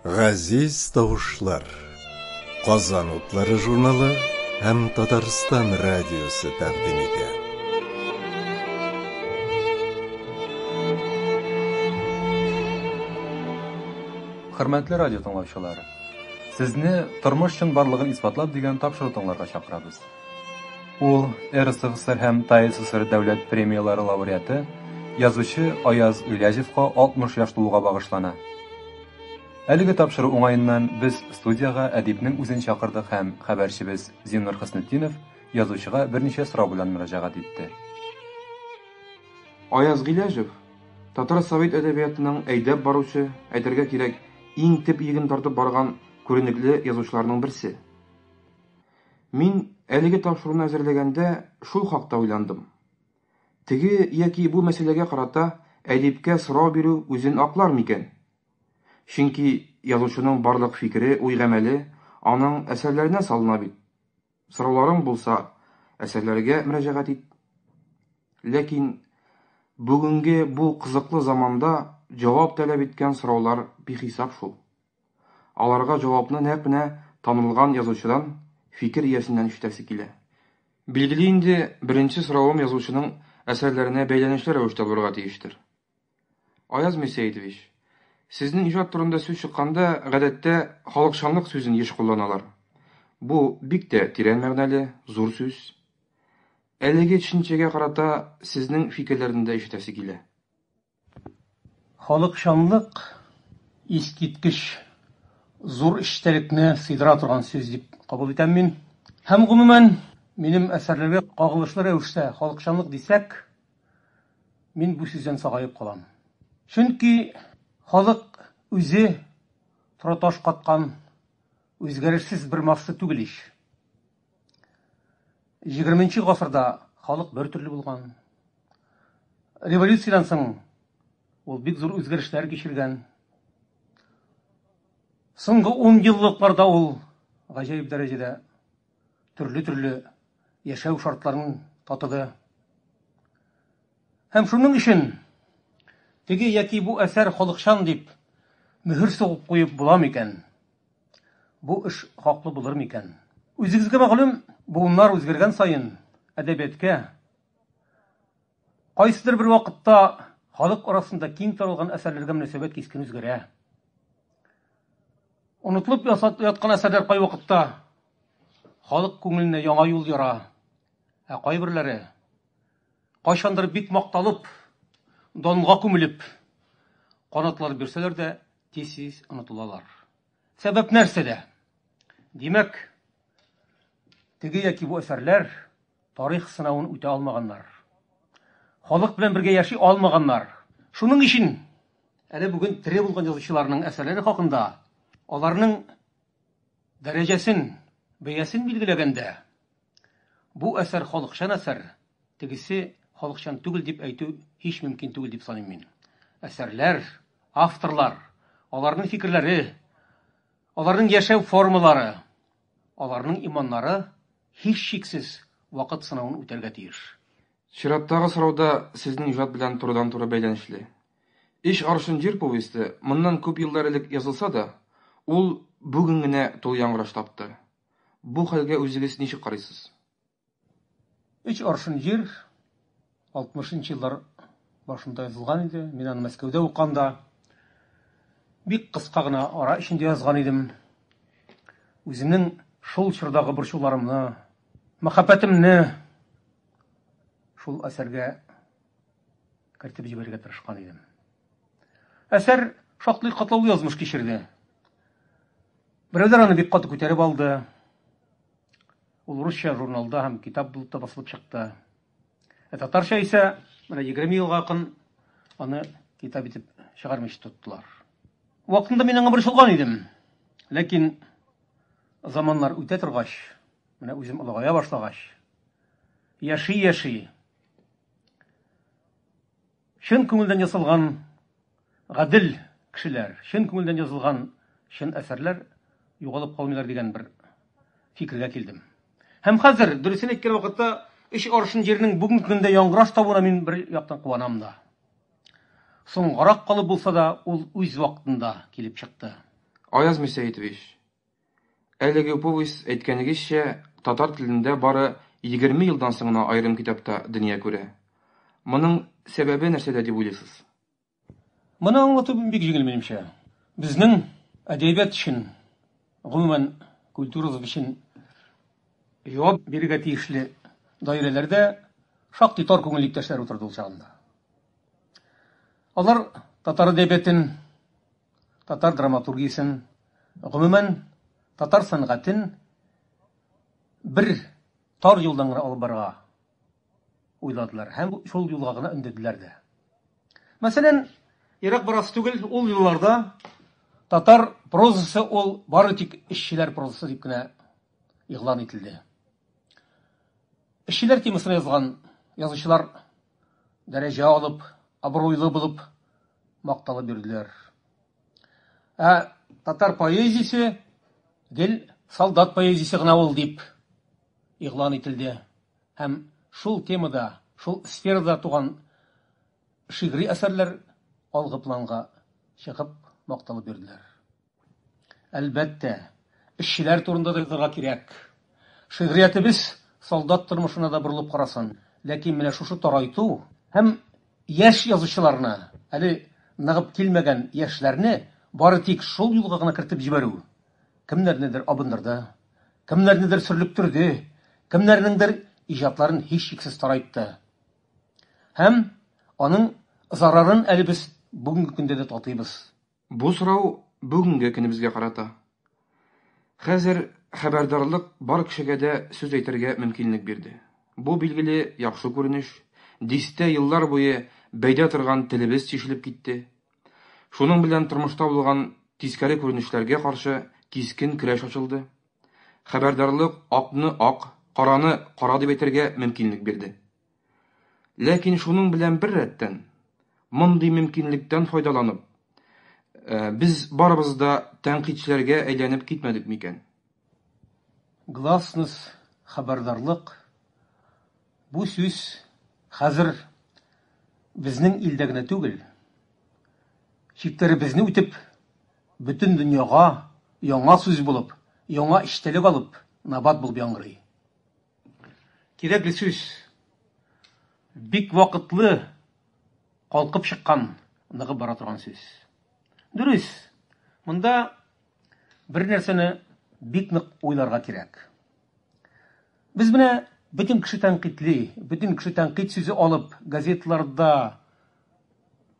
Газиз тавышлар, Казан утлары журналы һәм Татарстан радиосы тәкъдим итә. Хөрмәтле радио тыңлаучылар, сезне тормыш өчен барлыгын исбатлап дигән тапшыру тыңларга чакырабыз. Ул РСФСР һәм ТССР дәүләт премиялары лауреаты, язучы Аяз Ильязевка 60 яшь тулуга багышлана. Әлеге тапшыру уңаеннан без студияга әдипнең үзен чакырдык һәм хәбәрчебез Зиннур Хөснетдинов язучыга берничә сорау белән мөрәҗәгать итте. Аяз Ильязев татар совет әдәбиятының әйдәп баручы, әйтергә кирәк, иң төп йөген тартып барган күренекле язучыларның берсе. Мин әлеге тапшыруны әзерләгәндә шул хакта уйландым. Теге яки бу мәсьәләгә карата әдипкә сорау бирү үзен аклар микән? Чөнки язучының барлык фикере, уй-гамәле аның әсәрләренә салына бит. Сорауларың булса, әсәрләргә мөрәҗәгать ит. Ләкин бүгенге бу кызыклы заманда җавап таләп иткән сораулар бихисап шул. Аларга җавапны нәкъ менә танылган язучыдан, фикер иясеннән ишетәсе килә. Билгеле инде, беренче соравым язучының әсәрләренә бәйләнешле рәвештә булырга тиештер. Аяз Мөсәйдович, сезнең иҗат турында сүз чыкканда, гадәттә халыкчанлык сүзен еш кулланалар. Бу бик тә тирән мәгънәле, зур сүз. Әлеге төшенчәгә карата сезнең фикерләрендә ишетәсе килә. Халыкчанлык искиткеч зур эчтәлекне сыйдыра торган сүз дип кабул итәм мин. Һәм гомумән минем әсәрләргә кагылышлы рәвештә халыкчанлык дисәк, мин бу сүздән сагаеп калам. Чөнки халык үзе тораташ каткан үзгәрешсез бер масса түгел ич. 20нче гасырда халык бер төрле булган. Революциядән соң ул бик зур үзгәрешләр кичергән. Соңгы 10 еллыкларда ул гаҗәеп дәрәҗәдә төрле яшәү шартларын татыды. Һәм шуның өчен теге яки бу әсәр халыкчан дип мөһер сугып куеп була микән? Бу эш хаклы булыр микән? Үзегезгә мәгълүм, буыннар үзгәргән саен әдәбияткә кайсыдыр бер вакытта халык арасында киң таралган әсәрләргә мөнәсәбәт кискен үзгәрә. Онытылып яткан әсәрләр кай вакытта халык күңеленә яңа юл яра, ә кайберләре кайчандыр бик макталып, данга күмелеп, канатлар бирсәләр дә тиз онытылалар. Сәбәп нәрсәдә? Димәк, теге яки бу әсәрләр тарих сынавын үтә алмаганнар. Халык белән бергә яши алмаганнар. Шуның өчен әле бүген тире булган язучыларның әсәрләре хакында аларның дәрәҗәсен, бәясен билгеләгәндә, бу әсәр халыкчан әсәр, тегесе халыкчан түгел дип әйтү һич мөмкин түгел дип саныйм мин. Әсәрләр, авторлар, аларның фикерләре, аларның яшәү формалары, аларның иманнары һич шиксез вакыт сынавын үтәргә тиеш. Чираттагы сорауда сезнең иҗат белән турыдан-туры бәйләнешле. Иш аршын җир повесте моннан күп еллар элек язылса да, ул бүген генә тул яңгыраш тапты. Бу хәлгә үзегез ничек карыйсыз? Ич аршын җир 60нчы еллар башында язылган иде. Мин аны Мәскәүдә укканда бик кыска гына ара эчендә язган идем. Үземнең шул чордагы борчуларымны, мәхәббәтемне шул әсәргә кертеп җибәрергә тырышкан идем. Әсәр шактый катлаулы язмыш кичерде. Берәүләр аны бик каты күтәреп алды. Ул русча журналда һәм китап булып та басылып чыкты. Татарча исә менә 20 елга якын аны китап итеп чыгармыйча тоттылар. Вакытында мин аңа борчылган идем. Ләкин заманнар үтә торгач, менә үзем улгая башлагач, яши. Чын күңелдән ясалган гадел кешеләр, чын күңелдән язылган чын әсәрләр югалып калмыйлар дигән бер фикергә килдем. Һәм хәзер, дөресен әйткән вакытта, Иш арышын жерінің бүгінгі күнде яңгыраш табуына мен бір яқтан қуанам да. Соңғарақ қалып болса да, ол өз вақытында келіп шықты. Аяз Мусаитович, әлеге повесть әйткәнегезчә, татар телендә бары 20 елдан соңына айрым китапта дөнья күрә. Моның сәбәбе нәрсәдә дип уйлыйсыз? Моны аңлату бик җиңел минемчә. Безнең әдәбият өчен, гомумән культурабыз өчен җавап бирергә тиешле даирәләрдә шактый тар күңелле иптәшләр утырды ул чагында. Алар татар әдәбиятын, татар драматургиясын, гомумән татар сәнгатен бер тар юлдан гына алып барырга уйладылар һәм шул юлга гына өндәделәр дә. Мәсәлән, ерак барасы түгел, ул елларда татар прозасы ул бары тик эшчеләр прозасы дип кенә игълан ителде. Эшчеләр темасына язган язучылар дәрәҗә алып, абруйлы булып макталып бирделәр. Татар поэзиясе гел солдат поэзиясе гына ул дип игълан ителде. Һәм шул темада, шул сферада туган шигъри әсәрләр алгы планга чыгып макталып бирделәр. Әлбәттә, эшчеләр турында да язарга кирәк. Шигъриятебез солдат тормышына да борылып карасын. Ләкин менә шушы тарайту һәм яшь язучыларны, әле ныгып килмәгән яшьләрне бары тик шул юлга гына кертеп җибәрү. Кемнәрнедер абындырды, кемнәрнедер сөрлектүрде, кемнәрнеңдер иҗатларын һичшиксез тарайтты. Һәм аның зарарын әле без бүгенге көндә дә татыйбыз. Бу сорау бүгенге көнебезгә карата. Хәзер хәбәрдарлык бар кешегә дә сүз әйтергә мөмкинлек бирде. Бу билгеле яхшы күренеш. Дистә еллар буе бәйдә торган телебез тишелеп китте. Шуның белән тормышта булган тискәре күренешләргә каршы кискен көрәш ачылды. Хәбәрдарлык акны ак, караны кара дип әйтергә мөмкинлек бирде. Ләкин шуның белән бер рәттән мондый мөмкинлектән файдаланып, без барыбыз да тәнкыйтьчеләргә әйләнеп китмәдек микән? Гласность, хәбәрдарлык бу сүз хәзер безнең илдә генә түгел, чиктәребезне үтеп, бөтен дөньяга яңа сүз булып, яңа иштәлек алып, набат булып яңгырый. Кирәкле сүз, бик вакытлы калкып чыккан, ныгып бара торган сүз. Дөрес, монда бер нәрсәне бик нык уйларга кирәк. Без менә бөтен кеше тәнкыйтьли, бөтен кеше тәнкыйть сүзе алып, газетларда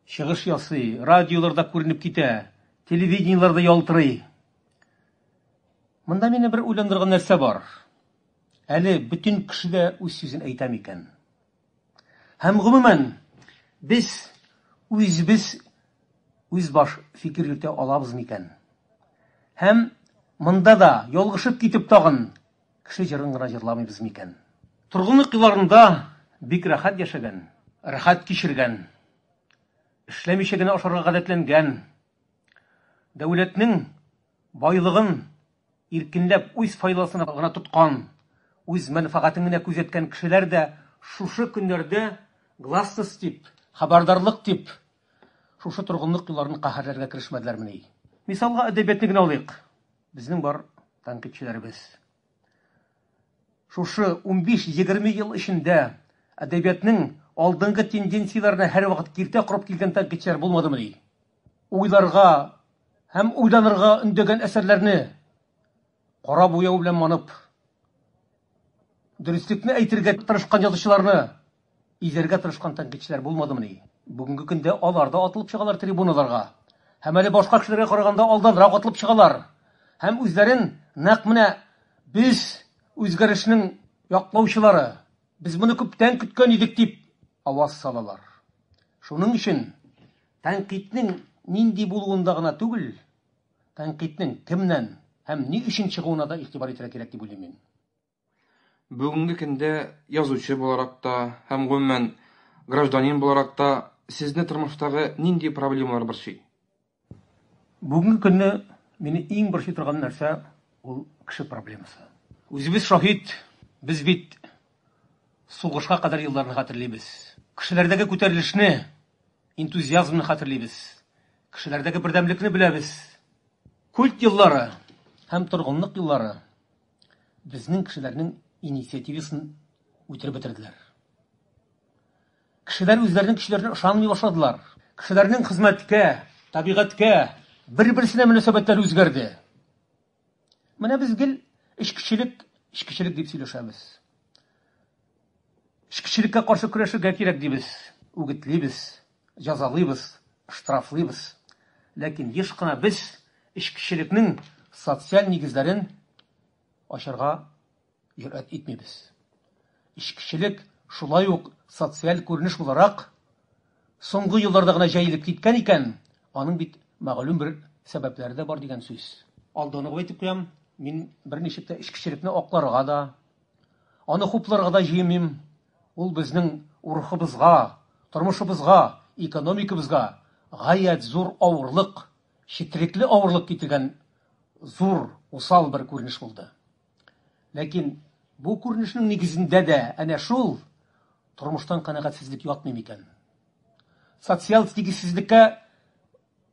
чыгыш ясый, радиоларда күренеп китә, телевидениеларда ялтырый. Монда мине бер уйландырган нәрсә бар. Әле бөтен кеше дә үз сүзен әйтә микән? Һәм гомумән без үзебез үз баш фикер йөртә алабыз микән? Һәм монда да ялгышып китеп тагын кеше җырын гына җырламыйбыз микән? Тургынлык елларында бик рәхәт яшәгән, рәхәт кичергән, эшләмичә генә ашарга гадәтләнгән, дәүләтнең байлыгын иркенләп үз файдасына гына тоткан, үз мәнфәгатен генә күзәткән кешеләр дә шушы көннәрдә гласность дип, хәбәрдарлык дип, шушы тургынлык юлларын каһәрләргә керешмәделәрмени? Мисалга әдәбиятны генә алыйк. Безнең бар тәнкыйтьчеләребез. Шушы 15-20 ел эчендә әдәбиятның алдынгы тенденцияләренә һәр вакыт киртә корып килгән тәнкыйтьчеләр булмадымы? Уйларга һәм уйланырга өндәгән әсәрләрне кара буяу белән манып, дөреслекне әйтергә тырышкан язучыларны изәргә тырышкан тәнкыйтьчеләр булмадымы? Бүгенге көндә алар да атылып чыгалар трибуналарга. Һәм әле башка кешеләргә караганда алданрак атылып чыгалар. Һәм үзләрен нәкъ менә без үзгәрешнең яклаучылары, без моны күптән көткән идек дип аваз салалар. Шуның өчен тәнкыйтьнең нинди булуында гына түгел, тәнкыйтьнең кемнән һәм ни өчен чыгуына да игътибар итәргә кирәк дип уйлыйм мин. Бүгенге көндә язучы буларак та һәм гомумән гражданин буларак та сезне тормыштагы нинди проблемалар борчый? Бүгенге көнне мине иң борчый торган нәрсә ул кеше проблемасы. Үзебез шаһит, без бит сугышка кадәр елларны хәтерлибез. Кешеләрдәге күтәрелешне, энтузиазмны хәтерлибез. Кешеләрдәге бердәмлекне беләбез. Культ еллары һәм торгынлык еллары безнең кешеләрнең инициативасын үтереп бетерделәр. Кешеләр үзләренең кешеләренә ышанмый башладылар. Кешеләрнең хезмәткә, табигатькә, бер-берсенә мөнәсәбәтләре үзгәрде. Менә без гел эшкечелек дип сөйләшәбез. Эшкечелеккә каршы көрәшергә кирәк дибез. Үгетлибез, җәзалыйбыз, штрафлыйбыз. Ләкин еш кына без эшкечелекнең социаль нигезләрен ачарга җөрьәт итмибез. Эшкечелек шулай ук социаль күренеш буларак соңгы елларда гына җәелеп киткән икән, аның бит мәгълүм бер сәбәпләре дә бар дигән сүз. Алдыны әйтеп куям, мин берничек тә эшкечелекне акларга да, аны хупларга да җыймыйм. Ул безнең урыхыбызга, тормышыбызга, экономикабызга гаять зур авырлык, четерекле авырлык китергән зур, усал бер күренеш булды. Ләкин бу күренешнең нигезендә дә әнә шул тормыштан канәгатьсезлек ятмый микән? Социаль тигезсезлеккә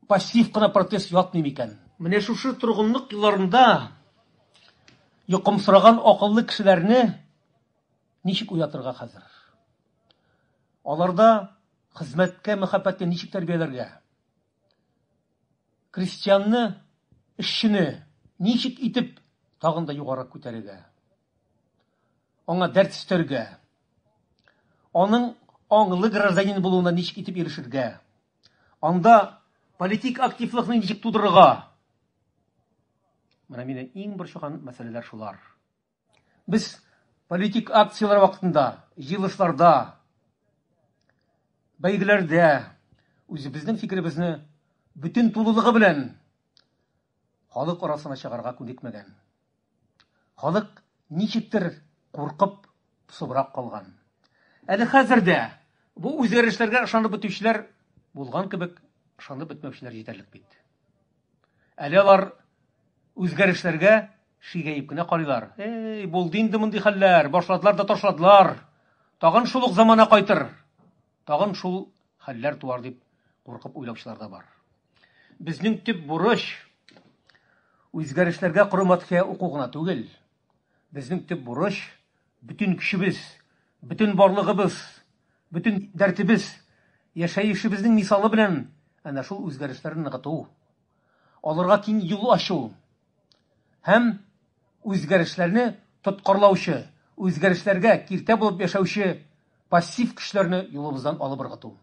пассив кына протест ятмый микән? Менә шушы торгынлык елларында йокымсыраган акыллы кешеләрне ничек уятырга хәзер? Аларда хезмәткә мәхәббәтне ничек тәрбияләргә? Крестьянны, эшчене ничек итеп тагын да югарак күтәрергә? Аңа дәрт өстәргә? Аның аңлы гражданин булуына ничек итеп ирешергә? Анда политик активлыкны ничек тудырырга? Менә мине иң бер чыган мәсьәләләр шулар. Без политик акциялар вакытында, җыелышларда, бәйгеләрдә үзебезнең фикеребезне бүтән тулылыгы белән халык арасына чыгарга күнекмәгән. Халык ничектер куркып, субрак калган. Әле хәзердә бу үзгәрешләргә ышанып бетүчеләр булган кебек, ышанып бетмәүчеләр җитәрлек бит. Әле алар үзгәрешләргә шигәеп кенә карыйлар. Булды инде мондый хәлләр, башладылар да ташладылар. Тагын шул ук замана кайтыр. Тагын шул хәлләр туар дип куркып уйлаучылар да бар. Безнең төп бурыч үзгәрешләргә кырматка уку гына түгел. Безнең төп бурыч бүтән көчебез, бүтән барлыгыбыз, бүтән дәртебез, яшәешебезнең мисалы белән әнә шул үзгәрешләрне ныгыту. Аларга киң юл ачу. Һәм үзгәрешләрне тоткарлаучы, үзгәрешләргә киртә булып яшәүче пассив кешеләрне юлыбыздан алып ыргыту.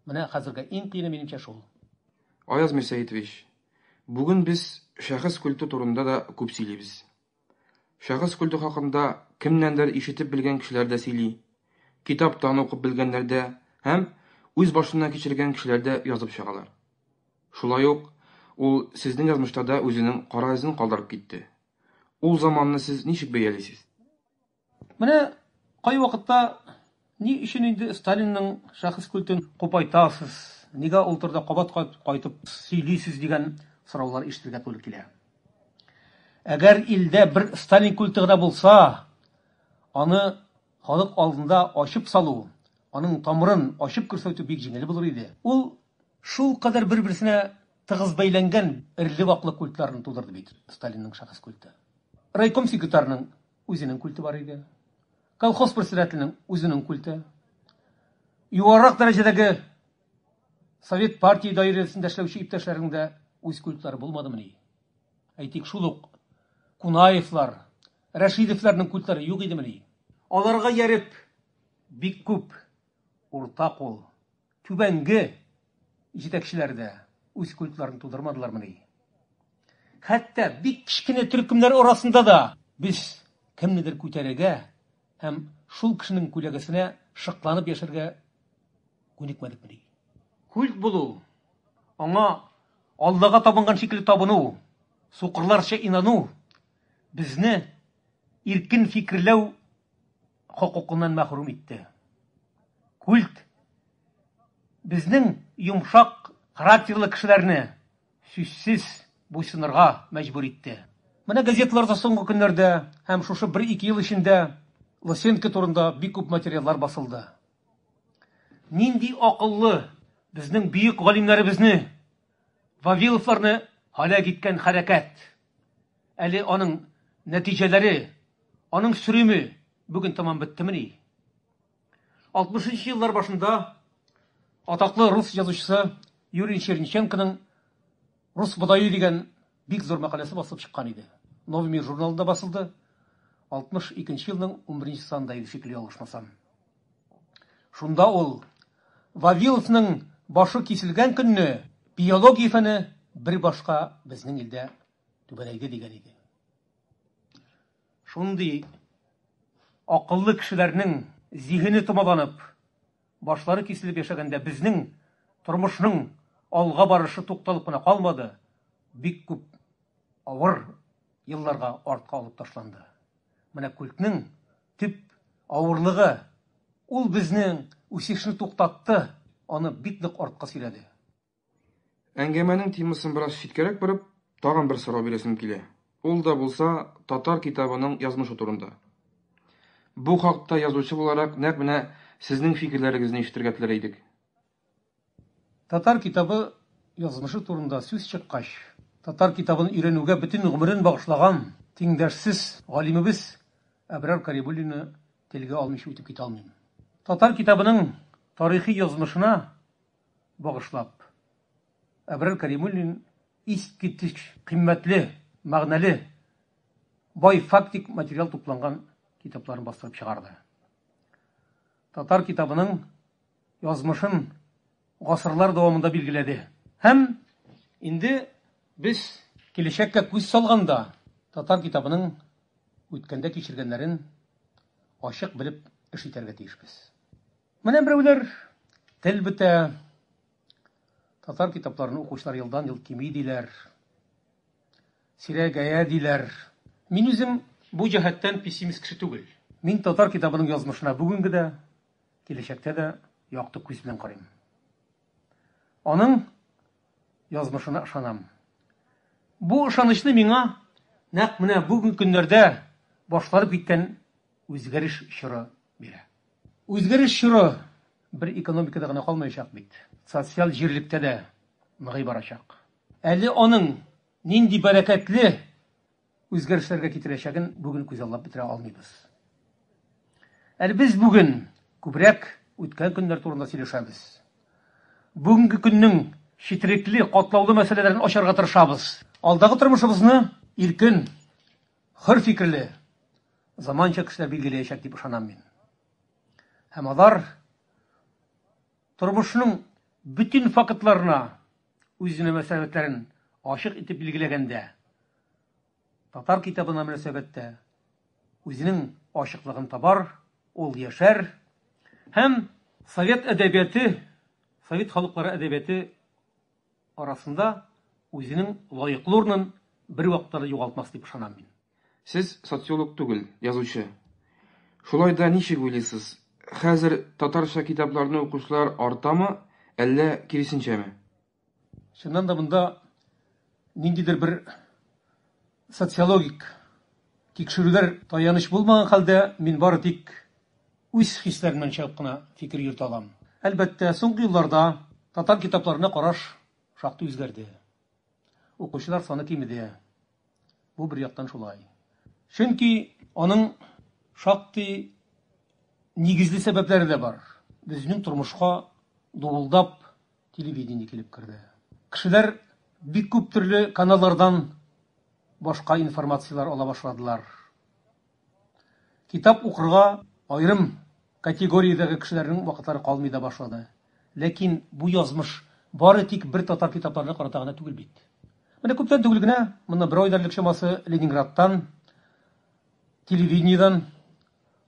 Менә хәзергә иң кыены минемчә шул. Аяз Мирсәетович, бүген без шәхес культы турында да күп сөйлибез. Шәхес культы хакында кемнәндер ишетеп белгән кешеләр дә сөйли, китаптан укып белгәннәр дә һәм үз башыннан кичергән кешеләр дә язып чыгалар. Шулай ук ул сезнең язмышта да үзенең кара изен калдырып китте. Ул заманны сез ничек бәялисез? Менә кай вакытта ни өчен инде Сталинның шәхес культын купайтасыз, нигә ул турыда кабат кайтып сөйлисез дигән сораулар ишетергә туры килә. Әгәр илдә бер Сталин культы гына булса, аны халык алдында ачып салу, аның тамырын ачып күрсәтү бик җиңел булыр иде. Ул шул кадәр бер-берсенә тыгыз бәйләнгән ирле-ваклы культларны тудырды бит Сталинның шәхес культы. Райком секретарының үзенең культы бар иде. Колхоз председателенең үзенең культы. Югарырак дәрәҗәдәге Совет партия даирәсендә эшләүче иптәшләрнең дә үз культлары булмадымы ни? Әйтик, шул ук Кунаевлар, Рәшидовларның культлары юк идеме ни? Аларга ярып бик күп уртак ул, түбәнге җитәкчеләр дә үз культларын тудырмадылармы ни? Хәтта бик кичкенә төркемнәр арасында да без кемнедер күтәрергә һәм шул кешенең күләгәсенә шыкланып яшәргә күнекмәдекме ни? Культ булу, аңа Аллага табынган шикелле табыну, сукырларча инану безне иркен фикерләү хокукыннан мәхрүм итте. Культ безнең йомшак характерлы кешеләрне сүзсез буйсынырга мәҗбүр итте. Менә газетларда соңгы көннәрдә һәм шушы 1-2 ел эчендә Лысенко турында бик күп материаллар басылды. Нинди акыллы безнең бөек галимнәребезне, Вавиловларны һәлак иткән хәрәкәт. Әле аның нәтиҗәләре, аның сүреме бүген тамам биттемени? 60-нчы еллар башында атаклы рус язучысы Юрий Черниченконың «Рус бодайы» дигән бик зур мәкаләсе басылып чыккан иде. Новый мир журналында басылды. 62 елның 11 санында иде шикелле ялгышмасам. Шунда ул Вавиловның башы киселгән көнне биология фәне бер башка безнең илдә түбәнәйде дигән иде. Шундый акыллы кешеләрнең зиһене томаланып, башлары киселеп яшәгәндә безнең тормышның алга барышы тукталып кына калмады. Бик күп авыр елларга артка алып ташланды. Менә күлтнең төп авырлыгы ул безнең үсешне туктатты, аны бик нык артка сөйләде. Әңгәмәнең темасын бераз читкәрәк борып, тагын бер сорау бирәсем килә. Ул да булса татар китабының язмышы турында. Бу хакта язучы буларак нәкъ менә сезнең фикерләрегезне ишетергә теләр идек. Татар китабы язмышы турында сүз чыккач, татар китабын өйрәнүгә бөтен гомерен багышлаган тиңдәшсез галимебез Әбрар Карибуллинны телгә алмыйча үтеп китә алмыйм. Татар китабының тарихи язмышына багышлап, Әбрар Карибуллин искиткеч кыйммәтле, мәгънәле, бай фактик материал тупланган китапларын бастырып чыгарды. Татар китабының язмышын гасырлар дәвамында билгеләде. Һәм инде без киләчәккә күз салганда татар китабының үткәндә кичергәннәрен ачык белеп эш итәргә тиешбез. Менә берәүләр тел бетә, татар китапларын укучылар елдан ел кими диләр, сирәгәя диләр. Мин үзем бу җәһәттән пессимист кеше түгел. Мин татар китабының язмышына бүгенге дә, киләчәктә дә якты күз белән карыйм. Аның язмышына ышанам. Бу ышанычны миңа нәкъ менә бүген көннәрдә башларып киткән үзгәреш чоры бирә. Үзгәреш чоры бер экономикада гына калмаячак бит. Социаль җирлектә дә ныгый барачак. Әле аның нинди бәрәкәтле үзгәрешләргә китерәчәген бүген күз аллап бетерә алмыйбыз. Әле без бүген күбрәк үткән көннәр турында сөйләшәбез. Бүгенге көннең четерекле, катлаулы мәсьәләләрен ачарга тырышабыз. Алдагы тормышыбызны иркен, хөр фикерле, заманча кешеләр билгеләячәк дип ышанам мин. Һәм алар тормышның bütün фактларына үзенең мәсьәләләрен ачык итеп билгеләгәндә, татар китабына мөнәсәбәттә үзенең ачыклыгын табар, ул яшәр һәм совет әдәбияты, совет халыклары әдәбияты арасында үзенең лаеклы урынын бер вакытта югалтмас дип ышанам мин. Сез социолог түгел, язучы. Шулай да ничек уйлыйсыз? Хәзер татарча китапларны укучылар артамы, әллә киресенчәме? Шуннан да монда ниндидер бер социологик тикшерүләр таяныч булмаган хәлдә мин бары тик үз хисләремнән чыгып кына фикер йөртә алам. Әлбәттә, соңгы елларда татар китапларына караш шактый үзгәрде. Укучылар саны кимеде. Бу бер яктан шулай. Чөнки аның шактый нигезле сәбәпләре дә бар. Безнең тормышка дуылдап телевидение килеп керде. Кешеләр бик күп төрле каналлардан башка информациялар ала башладылар. Китап укырга аерым категориядәге кешеләрнең вакытлары калмый да башлады. Ләкин бу язмыш бары тик бер татар китапларына карата гына түгел бит. Менә күптән түгел генә, монда бер айдарлык чамасы Ленинградтан, телевидениедан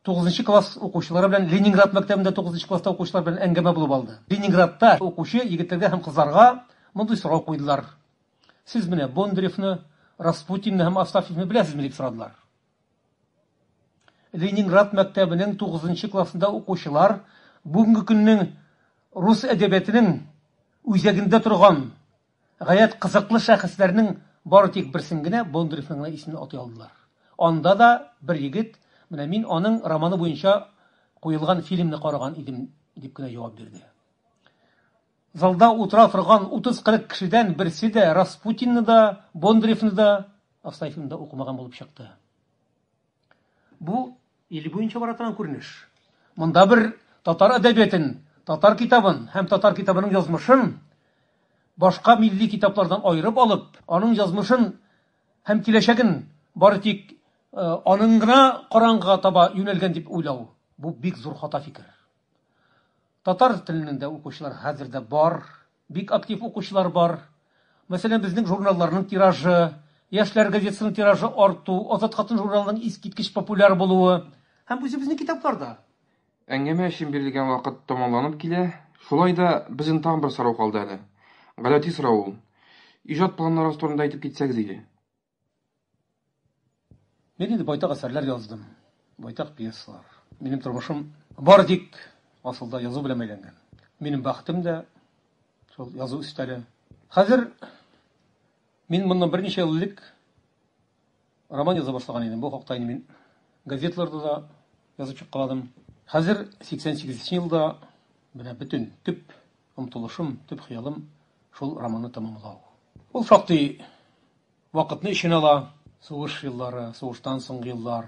9 класс укучылары белән Ленинград мәктәбендә 9 класста укучылар белән әңгәмә булып алды. Ленинградта укучы егетләргә һәм кызларга мондый сорау куйдылар. Сез менә Бондаревны, Распутинны һәм Астафьевны беләсезме дип сорадылар. Ленинград мәктәбенең 9 классында укучылар бүгенге көннең рус әдәбиятының үзәгендә торган гаять кызыклы шәхесләрнең бары тик берсен генә Бондаревның исемен атай алдылар. Анда да бер егет Менә мин аның романы буенча куелган фильмны караган идем дип кенә җавап бирде. Залда утыра торган 30-40 кешедән берсе дә Распутинны да, Бондаревны да, Австафьевны да укымаган булып чыкты. Бу ил буенча бара торган күренеш. Монда бер татар әдәбиятын, татар китабын һәм татар китабының язмышын башка милли китаплардан аерып алып, аның язмышын һәм киләчәген бары тик аның гына караңгыга таба юнәлгән дип уйлау. Бу бик зур хата фикер. Татар теленендә укучылар хәзердә бар, бик актив укучылар бар. Мәсәлән, безнең журналларның тиражы, Яшьләр газетасының тиражы арту, Азат хатын журналының искиткеч популяр булуы һәм үзебезнең китапларда. Әңгәмә өчен бирелгән вакыт тамамланып килә. Шулай да безнең тагын бер сорау калды әле. Гадәти сорау ул. Иҗат планнары турында әйтеп китсәгез иде. Мин инде байтак әсәрләр яздым, байтак пьесалар. Минем тормышым бар тик асылда язу белән бәйләнгән. Минем бәхтем дә шул язу өстәле. Хәзер мин моннан берничә ел элек роман яза башлаган идем. Бу хакта мин газетларда да язып чыккаладым. Хәзер 88 елда менә бөтен төп омтылышым, төп хыялым шул романны тәмамлау. Ул шактый вакытны эченә ала. Сугыш еллары, сугыштан соңгы еллар,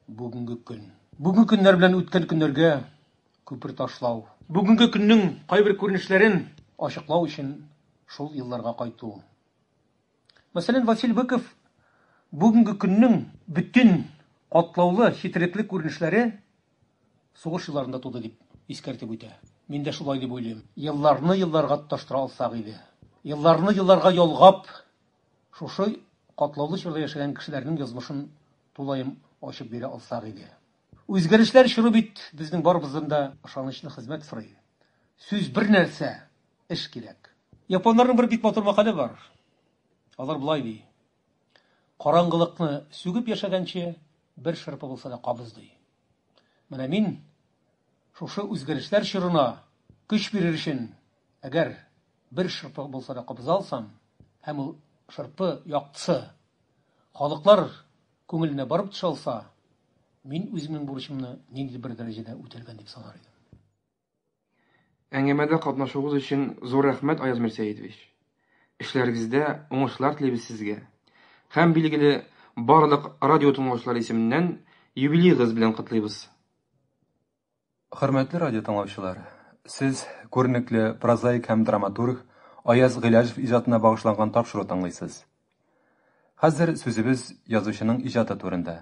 бүгенге көн. Бүгенге көннәр белән үткән көннәргә күпер ташлау. Бүгенге көннең кайбер күренешләрен ачыклау өчен шул елларга кайту. Мәсәлән, Василий Быков бүгенге көннең бүтән катлаулы, хитрекле күренешләре сугыш елларында туды дип искәртеп үтә. Мин дә шулай дип уйлыйм. Елларны елларга тоташтыра алсак иде. Елларны елларга ялгап, шушы катлаулы чорда яшәгән кешеләрнең язмышын тулаем ачып бирә алсак иде. Үзгәрешләр чоры бит безнең барыбыздан да ышанычлы хезмәт сорый. Сүз бер нәрсә, эш кирәк. Японнарның бер бик матур мәкале бар. Алар булай ди: караңгылыкны сүгеп яшәгәнче бер шырпы булса да кабыз ди. Менә мин шушы үзгәрешләр чорына көч бирер өчен, әгәр бер шырпы булса да кабыз алсам, һәм ул шырпы яктысы халыклар күңеленә барып төшалса, мин үземнең бурычымны нинди бер дәрәҗәдә үтәлгән дип санар идем. Әңгәмәдә катнашуыгыз өчен зур рәхмәт, Аяз Мирсәетович. Эшләрегездә уңышлар телибез сезгә. Һәм билгеле барлык радио тыңлаучылар исеменнән юбилейгыз белән котлыйбыз. Хөрмәтле радио тыңлаучылар, сез күренекле прозаик һәм драматург Аяз Гыйләҗев иҗатына багышланган тапшыру тыңлыйсыз. Хәзер сүзебез язучының иҗаты турында.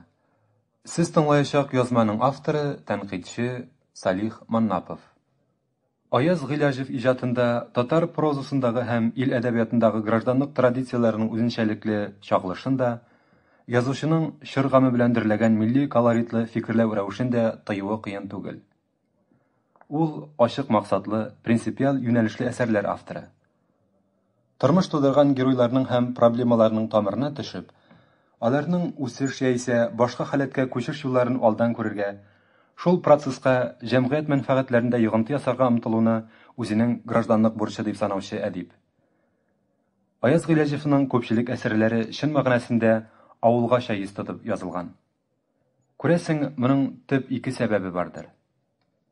Сез тыңлаячак язманың авторы, тәнкыйтьче Салих Маннапов. Аяз Гыйләҗев иҗатында татар прозасындагы һәм ил әдәбиятындагы гражданлык традицияләренең үзенчәлекле чагылышын да, язучының чор гаме белән дөрләгән милли колоритлы фикерләү рәвешен дә тыюы кыен түгел. Ул ачык максатлы, принципиаль юнәлешле әсәрләр авторы. Тормыш тудырган геройларның һәм проблемаларының тамырына төшеп, аларның үсеш яисә башка халәткә күчеш юлларын алдан күрергә, шул процесска җәмгыять мәнфәгатьләрендә йогынты ясарга омтылуны үзенең гражданлык бурычы дип санаучы әдип. Аяз Гыйләҗевнең күпчелек әсәрләре чын мәгънәсендә авылга чәйис тотып язылган. Күрәсең, моның төп ике сәбәбе бардыр.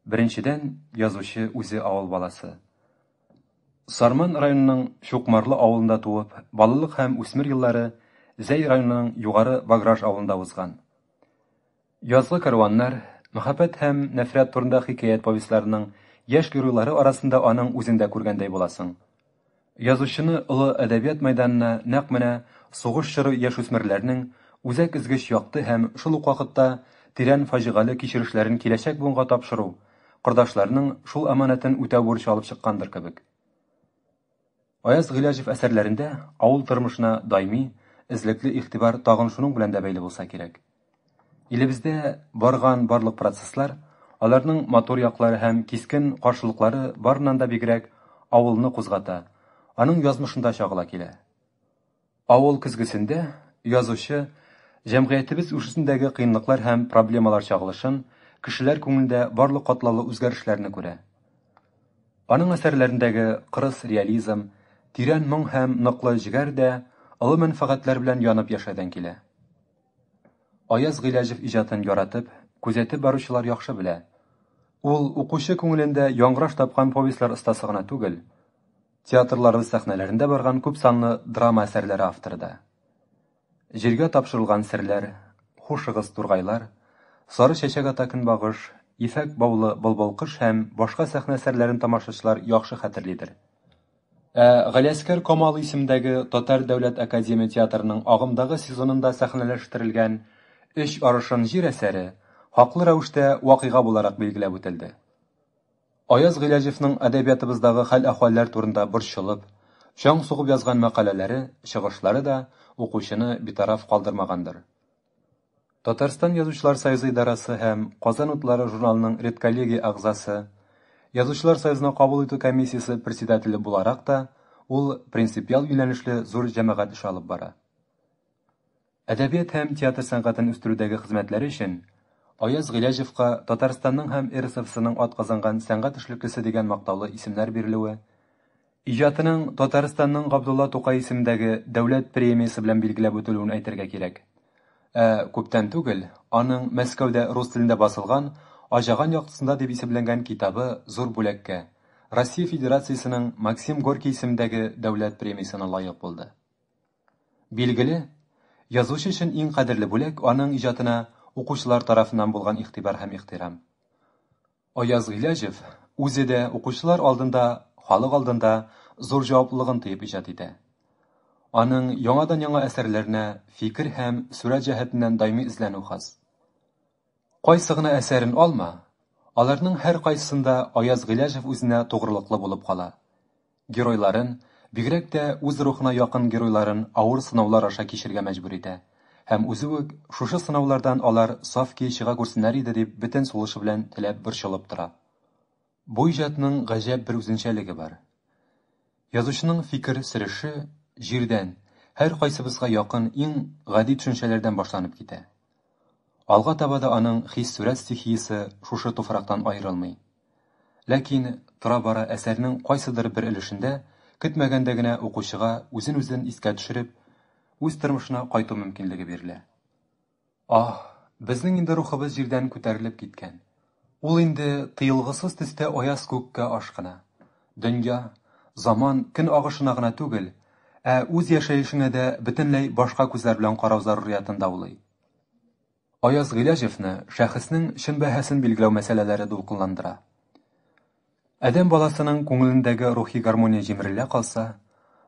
Беренчедән, язучы үзе авыл баласы. Сарман районының Шукмарлы авылында туып, балалык һәм үсмер еллары Зәй районының Югары Баграж авылында узган. Язгы карваннар, мәхәббәт һәм нәфрәт турында хикаят повестларының яшь геройлары арасында аның үзендә күргәндәй буласың. Язучыны олы әдәбият мәйданына нәкъ менә сугыш чоры яшүсмерләрнең үзәк изгеч якты һәм шул ук вакытта тирән фаҗигале кичерешләрен киләчәк буынга тапшыру, кордашларның шул аманатын үтәү бурычы алып чыккандыр кебек. Аяз Гыйләҗев әсәрләрендә авыл тормышына даими, эзлекле игътибар тагын шуның белән дә бәйле булса кирәк. Илебездә барган барлык процесслар, аларның матур яклары һәм кискен каршылыклары барыннан да бигрәк авылны кузгата, аның язмышында чагыла килә. Авыл көзгесендә язучы җәмгыятебез үсешендәге кыенлыклар һәм проблемалар чагылышын, кешеләр күңелендә барлык катлаулы үзгәрешләрне күрә. Аның әсәрләрендәге кырыс реализм, тирән моң һәм ныклы җигәр дә олы мәнфәгатьләр белән янып яшәдән килә. Аяз Гыйләҗев иҗатын яратып, күзәтеп баручылар яхшы белә. Ул укучы күңелендә яңгыраш тапкан повестлар остасы гына түгел, театрларыбыз сәхнәләрендә барган күп санлы драма әсәрләре авторы да. Җиргә тапшырылган серләр, Хушыгыз тургайлар, Сары чәчәк ата көнбагыш, Ифәк баулы былбыл кош һәм башка сәхнә әсәрләрен тамашачылар яхшы хәтерлидер. Галиәскәр Камал исемендәге Татар дәүләт академия театрының агымдагы сезонында сәхнәләштерелгән «Өч арышын җир» әсәре хаклы рәвештә вакыйга буларак билгеләп үтелде. Аяз Гыйләҗевнең әдәбиятыбыздагы хәл-әхвалләр турында борчылып, чаң сугып язган мәкаләләре, чыгышлары да укучыны битараф калдырмагандыр. Татарстан Язучылар союзы идарасы һәм Казан утлары журналының редколлегия әгъзасы, Язучылар союзына кабул итү комиссиясе председателе буларак та, ул принципиал юнәлешле зур җәмәгать эш алып бара. Әдәбият һәм театр сәнгатен үстерүдәге хезмәтләре өчен Аяз Гыйләҗевка Татарстанның һәм РСФСРның атказанган сәнгать эшлеклесе дигән мактаулы исемнәр бирелүе, иҗатының Татарстанның Габдулла Тукай исемендәге дәүләт премиясе белән билгеләп үтелүен әйтергә кирәк. Күптән түгел, аның Мәскәүдә рус телендә басылган Ажаган яктысында дип исемләнгән китабы зур бүләккә Россия Федерациясының Максим Горький исемендәге дәүләт премиясенә лаек булды. Билгеле, язучы өчен иң кадерле бүләк аның иҗатына укучылар тарафыннан булган игътибар һәм ихтирам. Аяз Гыйләҗев үзе дә укучылар алдында, халык алдында зур җаваплылыгын тоеп иҗат итә. Аның яңадан-яңа әсәрләренә фикер һәм сүрәт җәһәтеннән даими эзләнү хас. Кайсы гына әсәрен алма, аларның һәр кайсысында Аяз Гыйләҗев үзенә тугрылыклы булып кала. Геройларын, бигрәк тә үз рухына якын геройларын авыр сынаулар аша кичергә мәҗбүр итә. Һәм үзе үк шушы сынаулардан алар саф чыга күрсеннәр иде дип бөтен сулышы белән теләп борчылып тора. Бу иҗатның гаҗәп бер үзенчәлеге бар. Язучының фикер сөреше җирдән, һәр кайсыбызга якын иң гади төшенчәләрдән башланып китә. Алга таба да аның хис-сүрәт стихиясе шушы туфрактан аерылмый. Ләкин тора-бара әсәрнең кайсыдыр бер өлешендә көтмәгәндә генә укучыга үзен искә төшереп, үз тормышына кайту мөмкинлеге бирелә. Безнең инде рухыбыз җирдән күтәрелеп киткән. Ул инде тыелгысыз төстә аяз күккә ашкына. Дөнья, заман көн агышына гына түгел, үз яшәешенә дә бөтенләй башка күзләр белән карау заруриятын даулый. Аяз Гыйләҗевне шәхеснең чын бәһасен билгеләү мәсьәләләре дулкынландыра. Адәм баласының күңелендәге рухи гармония җимерелә калса,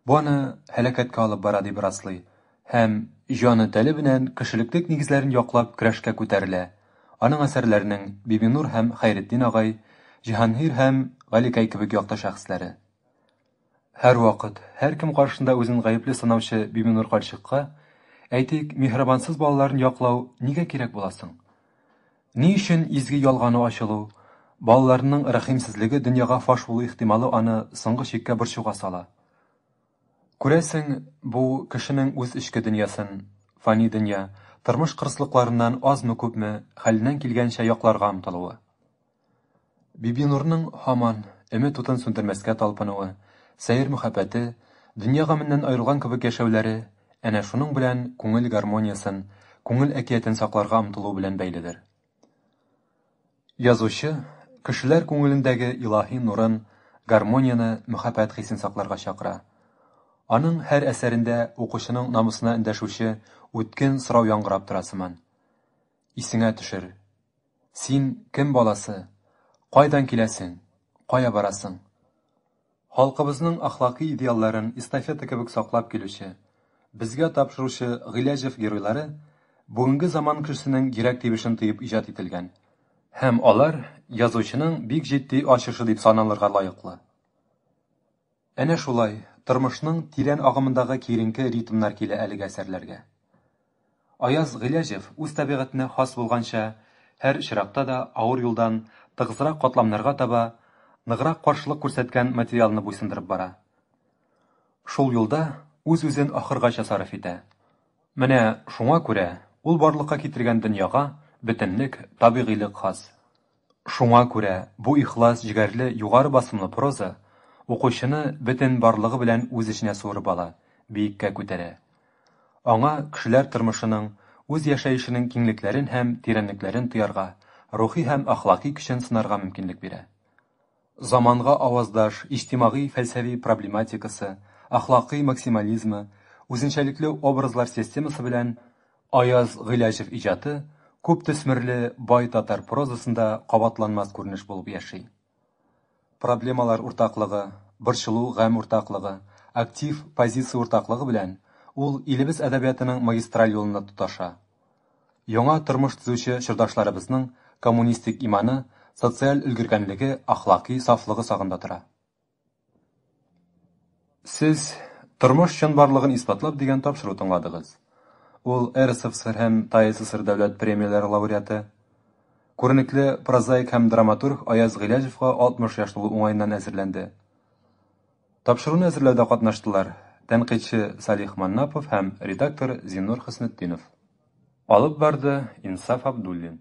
бу аны һәлакәткә алып бара дип раслый һәм җаны тәле белән кешелектек нигезләрен яклап көрәшкә күтәрелә. Аның әсәрләренең Бибинур һәм Хәйретдин агай, Җиһангир һәм Галикәй кебек якты шәхесләре. Һәр вакыт, һәр кем каршында үзен гаепле санаучы Бибинур карчыкка, әйтик, миһербансыз балаларын яклау нигә кирәк буласың? Ни өчен изге ялганы ачылу, балаларының рәхимсезлеге дөньяга фаш булу ихтималы аны соңгы чиккә борчуга сала. Күрәсең, бу кешенең үз эчке дөньясын, фани дөнья, тормыш кырыслыкларыннан азмы-күпме хәленнән килгәнчә якларга омтылуы. Бибинурның һаман өмет утын сүндермәскә талпынуы, сәер мөхәббәте, дөнья гамыннан аерылган кебек яшәүләре әнә шуның белән күңел гармониясын, күңел әкиятен сакларга омтылу белән бәйледер. Язучы кешеләр күңелендәге илаһи нурын, гармонияны, мөхәббәт хисен сакларга чакыра. Аның һәр әсәрендә укучының намысына эндәшүче үткен сорау яңгырап тора сыман. Исеңә төшер. Син кем баласы? Кайдан киләсең? Кая барасың? Халкыбызның әхлакый идеалларын эстафета кебек саклап килүче, безгә тапшыручы Гыйләҗев геройлары бүгенге заман кешесенең йөрәк тибешен тыеп иҗат ителгән. Һәм алар язучының бик җитди ачышы дип саналырга лаеклы. Әнә шулай, тормышның тирән агымындагы киеренке ритмнар килә әлеге әсәрләргә. Аяз Гыйләҗев үз табигатенә хас булганча, һәр чиракта да авыр юлдан тыгызрак катламнарга таба ныграк каршылык күрсәткән материалны буйсындырып бара. Шул юлда үз-үзен ахыргача сарыф итә. Менә шуңа күрә ул барлыкка китергән дөньяга бөтенлек, табигыйлык хас. Шуңа күрә бу ихлас, җигәрле, югары басымлы проза укучыны бөтен барлыгы белән үз эченә суырып ала, биеккә күтәрә. Аңа кешеләр тормышының, үз яшәешенең киңлекләрен һәм тирәнлекләрен тоярга, рухи һәм ахлакый көчен сынарга мөмкинлек бирә. Заманга аваздаш, иҗтимагый фәлсәфи проблематикасы, ахлакый максимализмы, үзенчәлекле образлар системасы белән Аяз Гыйләҗев иҗаты күп төсмерле бай татар прозасында кабатланмас күренеш булып яши. Проблемалар уртаклыгы, борчылу гамь уртаклыгы, актив позиция уртаклыгы белән ул илебез әдәбиятының магистраль юлында тоташа. Яңа тормыш төзүче чордашларыбызның коммунистик иманы, социаль өлгергәнлеге, ахлакый сафлыгы сагында тора. Сез тормыш өчен барлыгын исбатлап дигән тапшыру тыңладыгыз. Ул РСФСР һәм ТССР дәүләт премияләре лауреаты, күренекле прозаик һәм драматург Аяз Гыйләҗевка 60 яшь тулу уңаеннан әзерләнде. Тапшыруны әзерләүдә катнаштылар тәнкыйтьче Салих Маннапов һәм редактор Зиннур Хөснетдинов. Алып барды Инсаф Абдуллин.